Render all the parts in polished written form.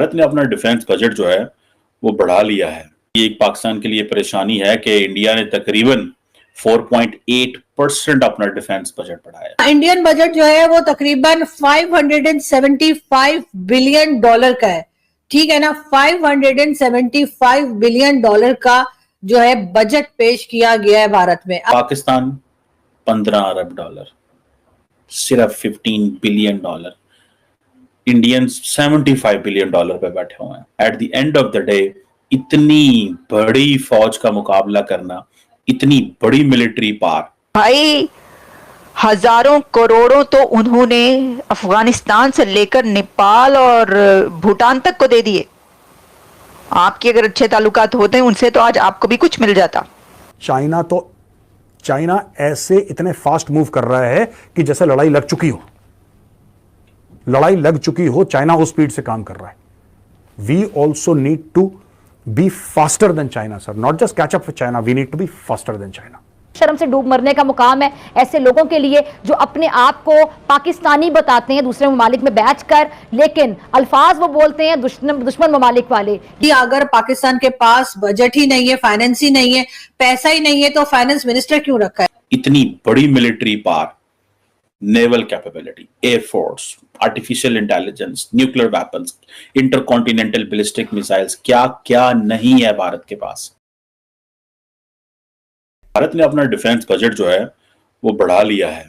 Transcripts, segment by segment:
भारत ने अपना defence budget जो है वो बढ़ा लिया है। ये एक पाकिस्तान के लिए परेशानी है कि इंडिया ने तकरीबन 4.8% अपना डिफेंस बजट बढ़ाया। इंडियन बजट जो है वो तकरीबन 575 बिलियन डॉलर का है, ठीक है ना। 575 बिलियन डॉलर का जो है बजट पेश किया गया है भारत में। पाकिस्तान 15 अरब डॉलर, सिर्फ 15 billion dollar, Indians 75 billion dollar पे बैठे हुए हैं। At the end of the day इतनी बड़ी फौज का मुकाबला करना, इतनी बड़ी मिलिट्री पावर, भाई हजारों करोड़ों तो उन्होंने अफगानिस्तान से लेकर नेपाल और भूटान तक को दे दिए। आपके अगर अच्छे ताल्लुकात होते हैं उनसे तो आज आपको भी कुछ मिल जाता। चाइना ऐसे इतने फास्ट मूव कर रहा है कि जैसे लड़ाई लग चुकी हो, चाइना उस स्पीड से काम कर रहा है। We also need to be faster than China sir, not just catch up with China, we need to be faster than China. शर्म से डूब मरने का मुकाम है ऐसे लोगों के लिए जो अपने आप को पाकिस्तानी बताते हैं दूसरे ममालिक में बैठकर, लेकिन अल्फाज वो बोलते हैं दुश्मन ममालिक वाले। कि अगर पाकिस्तान के पास बजट ही नहीं है, फाइनेंस ही नहीं है, पैसा ही नहीं है, तो फाइनेंस मिनिस्टर क्यों रखा है? इतनी बड़ी military power, naval capability, air force, artificial intelligence, nuclear weapons, intercontinental ballistic missiles, क्या क्या नहीं है भारत के पास। भारत ने अपना डिफेंस बजट जो है वो बढ़ा लिया है।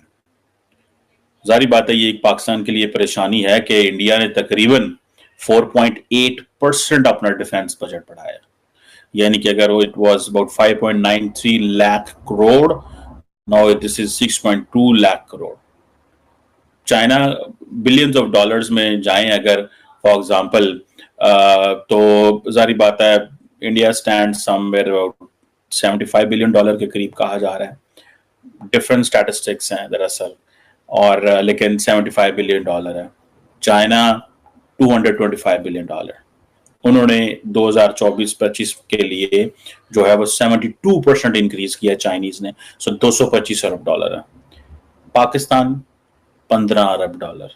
जारी बात है, ये एक पाकिस्तान के लिए परेशानी है कि इंडिया ने तकरीबन 4.8% अपना डिफेंस बजट बढ़ाया। यानी कि अगर it was about 5.93 lakh crore, now this is 6.2 lakh crore. China billions of dollars में जाएं अगर फॉर एग्जांपल, तो जारी बात है India stand somewhere about 75 billion dollar के करीब कहा जा रहा है। डिफरेंट स्टैटिस्टिक्स हैं दरअसल, और लेकिन 75 बिलियन डॉलर है। चाइना 225 बिलियन डॉलर, उन्होंने 2024-25 के लिए जो है वो 72% इंक्रीज किया चाइनीज ने, सो 225 अरब डॉलर है। पाकिस्तान 15 अरब डॉलर,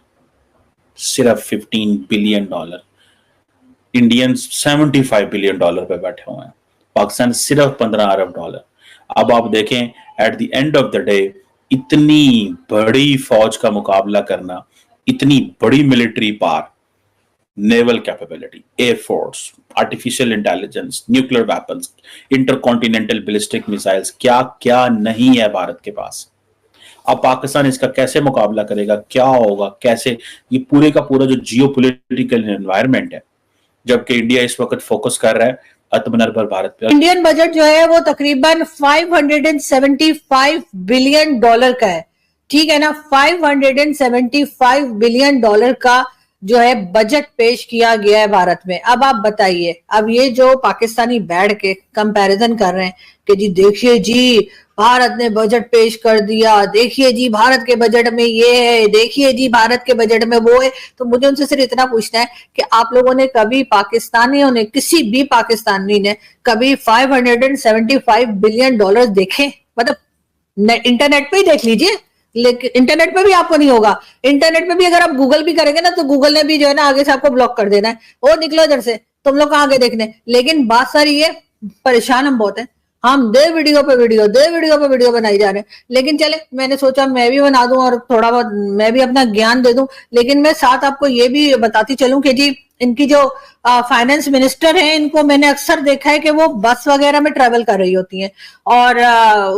सिर्फ 15 billion dollar, Indians 75 billion dollar पे बैठे हुए हैं, पाकिस्तान सिर्फ 15 अरब डॉलर। अब आप देखें at the end of the day इतनी बड़ी फौज का मुकाबला करना, इतनी बड़ी military power, naval capability, air force, artificial intelligence, nuclear weapons, intercontinental ballistic missiles, क्या क्या नहीं है भारत के पास। अब पाकिस्तान इसका कैसे मुकाबला करेगा, क्या होगा, कैसे, ये पूरे का पूरा जो जियोपॉलिटिकल एनवायरनमेंट है, जबकि इंडिया इस वक्त फोकस कर रहा है आत्मनिर्भर भारत पे। इंडियन बजट जो है वो तकरीबन 575 बिलियन डॉलर का है, ठीक है ना। 575 बिलियन डॉलर का जो है बजट पेश किया गया है भारत में। अब आप बताइए, अब ये जो पाकिस्तानी बैठ के कंपैरिजन कर रहे हैं कि जी देखिए जी भारत ने बजट पेश कर दिया, देखिए जी भारत के बजट में ये है, देखिए जी भारत के बजट में वो है, तो मुझे उनसे सिर्फ इतना पूछना है कि आप लोगों ने कभी पाकिस्तानियों ने, किसी भी पाकिस्तानी ने कभी 575 बिलियन डॉलर देखे? मतलब इंटरनेट पे ही देख लीजिए, लेकिन इंटरनेट पे भी आपको नहीं होगा। इंटरनेट पे भी अगर आप गूगल भी करेंगे ना, तो गूगल ने भी जो है ना आगे से आपको ब्लॉक कर देना है, ओ निकलो इधर से, तुम लोग कहाँ आगे देखने। लेकिन बात सारी ये, परेशान हम बहुत हैं, हम दे वीडियो पे वीडियो बनाई जा रहे हैं। लेकिन चले, मैंने सोचा मैं भी बना दूं और थोड़ा बहुत मैं भी अपना ज्ञान दे दूं, लेकिन मैं साथ आपको ये भी बताती चलूं कि जी इनकी जो फाइनेंस मिनिस्टर हैं, इनको मैंने अक्सर देखा है कि वो बस वगैरह में ट्रेवल कर रही होती हैं, और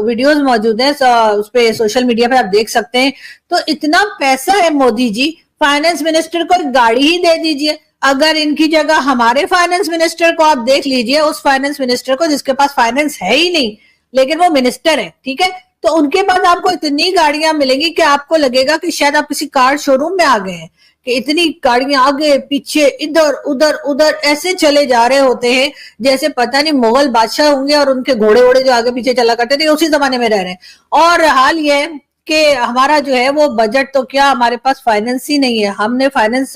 वीडियोस मौजूद हैं उस पे, सोशल मीडिया पे आप देख सकते हैं। तो इतना पैसा है मोदी जी, फाइनेंस मिनिस्टर को एक गाड़ी ही दे दीजिए। अगर इनकी जगह हमारे फाइनेंस मिनिस्टर को आप देख लीजिए, उस फाइनेंस मिनिस्टर को जिसके पास फाइनेंस है ही नहीं, लेकिन वो मिनिस्टर है, ठीक है, तो उनके पास आपको इतनी गाड़ियां मिलेंगी कि आपको लगेगा कि शायद आप किसी कार शोरूम में आ गए हैं, कि इतनी गाड़ियां आगे पीछे इधर उधर उधर ऐसे चले जा रहे होते हैं जैसे पता नहीं मुगल बादशाह होंगे, और उनके घोड़े वोड़े जो आगे पीछे चला करते थे उसी जमाने में रह रहे हैं। और हाल ये है कि हमारा जो है वो बजट तो क्या, हमारे पास फाइनेंस ही नहीं है। हमने फाइनेंस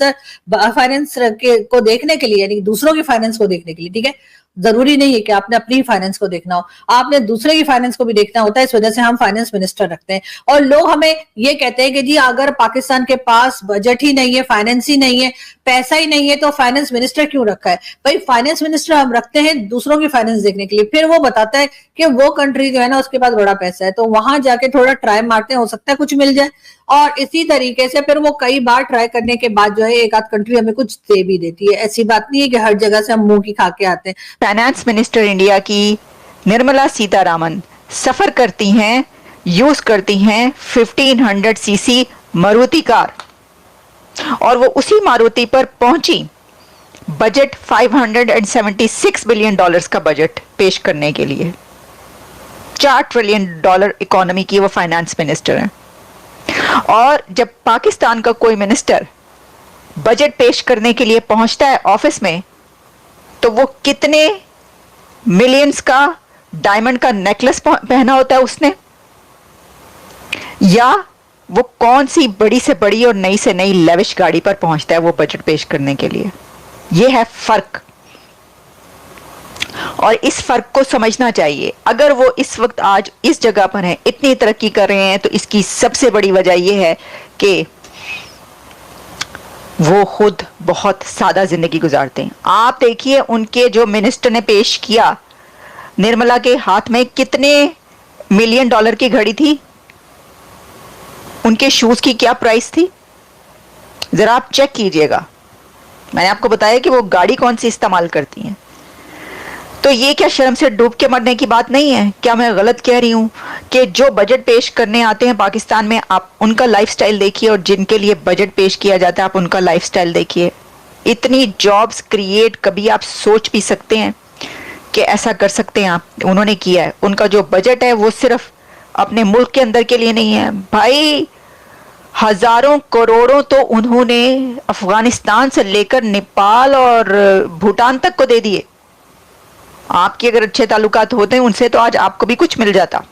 को देखने के लिए, यानी दूसरों की फाइनेंस को देखने के लिए, ठीक है, जरूरी नहीं है कि आपने अपनी फाइनेंस को देखना हो, आपने दूसरे की फाइनेंस को भी देखना होता है। इस वजह से हम फाइनेंस मिनिस्टर रखते हैं। और लोग हमें ये कहते हैं कि जी अगर पाकिस्तान के पास बजट ही नहीं है, फाइनेंस ही नहीं है, पैसा ही नहीं है, तो फाइनेंस मिनिस्टर क्यों रखा है? भाई फाइनेंस मिनिस्टर हम रखते हैं दूसरों की फाइनेंस देखने के लिए। फिर वो बताता है कि वो कंट्री जो है ना उसके पास बड़ा पैसा है, तो वहां जाके थोड़ा ट्राई मारते हैं, हो सकता है कुछ मिल जाए। और इसी तरीके से फिर वो कई बार ट्राई करने के बाद जो है एक आध कंट्री हमें कुछ दे भी देती है। ऐसी बात नहीं है कि हर जगह से हम मुंह की खा के आते हैं। फाइनेंस मिनिस्टर इंडिया की निर्मला सीतारामन सफर करती हैं, यूज करती हैं 1500 सीसी मारुति कार, और वो उसी मारुति पर पहुंची बजट $576 बिलियन का बजट पेश करने के लिए। $4 ट्रिलियन इकोनॉमी की वो फाइनेंस मिनिस्टर हैं। और जब पाकिस्तान का कोई मिनिस्टर बजट पेश करने के लिए पहुंचता है ऑफिस में, तो वो कितने मिलियंस का डायमंड का नेकलेस पहना होता है उसने, या वो कौन सी बड़ी से बड़ी और नई से नई लेविश गाड़ी पर पहुंचता है वो बजट पेश करने के लिए। ये है फर्क, और इस फर्क को समझना चाहिए। अगर वो इस वक्त आज इस जगह पर हैं, इतनी तरक्की कर रहे हैं, तो इसकी सबसे बड़ी वजह यह है कि वो खुद बहुत सादा जिंदगी गुजारते हैं। आप देखिए उनके जो मिनिस्टर ने पेश किया, निर्मला के हाथ में कितने $1 मिलियन की घड़ी थी, उनके शूज की क्या प्राइस थी, जरा आप चेक कीजिएगा। मैंने आपको बताया कि वो गाड़ी कौन सी इस्तेमाल करती हैं। तो ये क्या शर्म से डूब के मरने की बात नहीं है? क्या मैं गलत कह रही हूं कि जो बजट पेश करने आते हैं पाकिस्तान में, आप उनका लाइफस्टाइल देखिए, और जिनके लिए बजट पेश किया जाता है आप उनका लाइफस्टाइल देखिए। इतनी जॉब्स क्रिएट कभी आप सोच भी सकते हैं कि ऐसा कर सकते हैं आप? उन्होंने किया है। उनका जो बजट है वो सिर्फ अपने मुल्क के अंदर के लिए नहीं है भाई, हजारों करोड़ों तो उन्होंने अफगानिस्तान से लेकर नेपाल और भूटान तक को दे दिए। आपके अगर अच्छे ताल्लुकात होते हैं उनसे तो आज आपको भी कुछ मिल जाता।